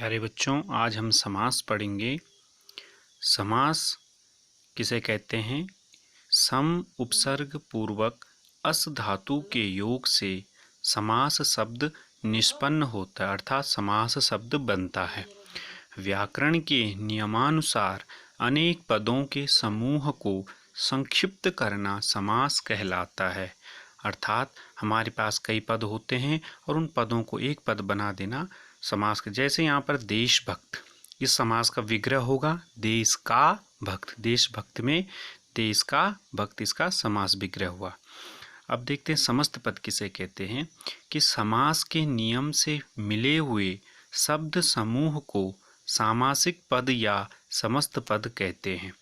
प्यारे बच्चों, आज हम समास पढ़ेंगे। समास किसे कहते हैं? सम उपसर्ग पूर्वक अस धातु के योग से समास शब्द निष्पन्न होता है, अर्थात समास शब्द बनता है। व्याकरण के नियमानुसार अनेक पदों के समूह को संक्षिप्त करना समास कहलाता है। अर्थात हमारे पास कई पद होते हैं और उन पदों को एक पद बना देना समास का। जैसे यहाँ पर देशभक्त, इस समास का विग्रह होगा देश का भक्त। देशभक्त में देश का भक्त, इसका समास विग्रह हुआ। अब देखते हैं समस्त पद किसे कहते हैं। कि समास के नियम से मिले हुए शब्द समूह को सामासिक पद या समस्त पद कहते हैं।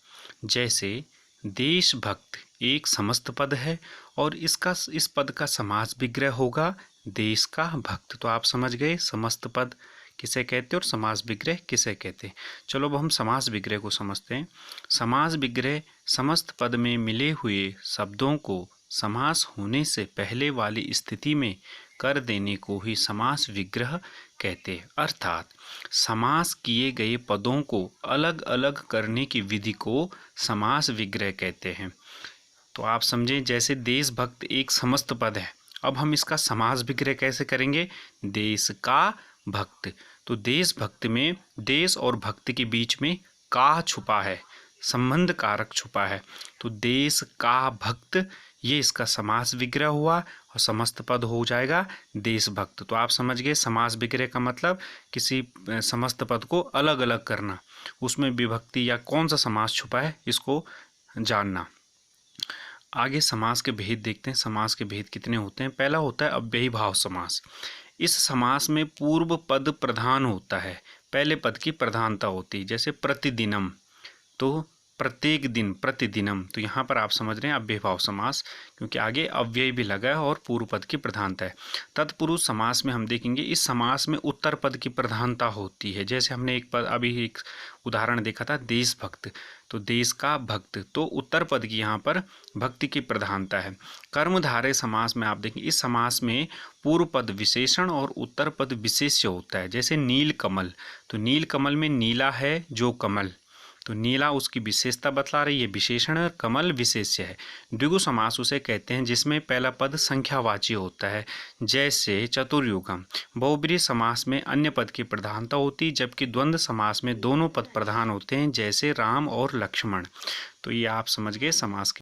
जैसे देशभक्त एक समस्त पद है और इस पद का समास विग्रह होगा देश का भक्त। तो आप समझ गए समस्त पद किसे कहते हैं और समास विग्रह किसे कहते हैं। चलो अब हम समास विग्रह को समझते हैं। समास विग्रह समस्त पद में मिले हुए शब्दों को समास होने से पहले वाली स्थिति में कर देने को ही समास विग्रह कहते हैं। अर्थात समास किए गए पदों को अलग अलग करने की विधि को समास विग्रह कहते हैं। तो आप समझें, जैसे देशभक्त एक समस्त पद है, अब हम इसका समास विग्रह कैसे करेंगे? देश का भक्त। तो देशभक्त में देश और भक्त के बीच में का छुपा है, संबंध कारक छुपा है। तो देश का भक्त ये इसका समास विग्रह हुआ और समस्त पद हो जाएगा देशभक्त। तो आप समझ गए समास विग्रह का मतलब किसी समस्त पद को अलग अलग करना, उसमें विभक्ति या कौन सा समास छुपा है इसको जानना। आगे समास के भेद देखते हैं। समास के भेद कितने होते हैं। पहला होता है अव्ययी भाव समास। इस समास में पूर्व पद प्रधान होता है, पहले पद की प्रधानता होती है। जैसे प्रतिदिनम, तो प्रत्येक दिन, प्रतिदिनम। तो यहाँ पर आप समझ रहे हैं अव्ययी भाव समास, क्योंकि आगे अव्यय भी लगा है और पूर्व पद की प्रधानता है। तत्पुरुष समास में हम देखेंगे इस समास में उत्तर पद की प्रधानता होती है। जैसे हमने एक उदाहरण देखा था देशभक्त, तो देश का भक्त, तो उत्तर पद की यहाँ पर भक्ति की प्रधानता है। कर्मधारय समास में आप देखें इस समास में पूर्व पद विशेषण और उत्तर पद विशेष्य होता है। जैसे नील कमल, तो नील कमल में नीला है जो कमल, तो नीला उसकी विशेषता बतला रही है, विशेषण है, कमल विशेष्य है। द्विगु समास उसे कहते हैं जिसमें पहला पद संख्यावाची होता है। जैसे चतुर्युगम। बहुब्रीहि समास में अन्य पद की प्रधानता होती है, जबकि द्वंद्व समास में दोनों पद प्रधान होते हैं, जैसे राम और लक्ष्मण। तो ये आप समझ गए समास के